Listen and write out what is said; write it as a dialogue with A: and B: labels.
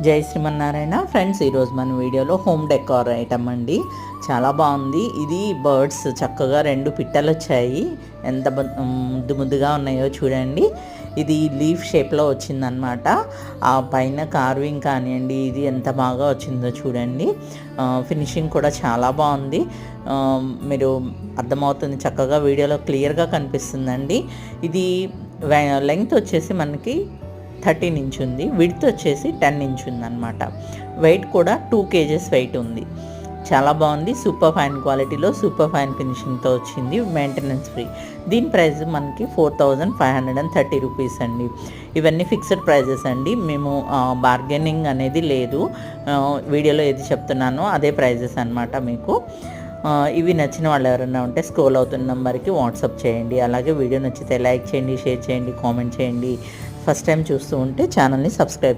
A: జై శ్రీమన్నారాయణ ఫ్రెండ్స్, ఈరోజు మన వీడియోలో హోమ్ డెకార్ ఐటమ్ అండి. చాలా బాగుంది. ఇది బర్డ్స్ చక్కగా 2 పిట్టలు వచ్చాయి. ఎంత ముద్దు ముద్దుగా ఉన్నాయో చూడండి. ఇది లీఫ్ షేప్లో వచ్చిందనమాట. ఆ పైన కార్వింగ్ కానివ్వండి, ఇది ఎంత బాగా వచ్చిందో చూడండి. ఫినిషింగ్ కూడా చాలా బాగుంది. మీరు అర్థమవుతుంది, చక్కగా వీడియోలో క్లియర్గా కనిపిస్తుందండి. ఇది లెంగ్త్ వచ్చేసి మనకి 13 ఇంచ్ ఉంది, విడ్త్ వచ్చేసి 10 ఇంచ్ ఉందన్నమాట. వెయిట్ కూడా 2 kgs వెయిట్ ఉంది. చాలా బాగుంది. సూపర్ ఫైన్ క్వాలిటీలో సూపర్ ఫైన్ ఫినిషింగ్తో వచ్చింది, మెయింటెనెన్స్ ఫ్రీ. దీని ప్రైస్ మనకి 4530 రూపీస్ అండి. ఇవన్నీ ఫిక్స్డ్ ప్రైజెస్ అండి. మేము బార్గెనింగ్ అనేది లేదు. వీడియోలో ఏది చెప్తున్నానో అదే ప్రైజెస్ అనమాట మీకు. ఇవి నచ్చిన వాళ్ళు ఎవరైనా ఉంటే స్క్రోల్ అవుతున్న నెంబర్కి వాట్సాప్ చేయండి. అలాగే వీడియో నచ్చితే లైక్ చేయండి, షేర్ చేయండి, కామెంట్ చేయండి. ఫస్ట్ టైం చూస్తూ ఉంటే ఛానల్ని సబ్స్క్రైబ్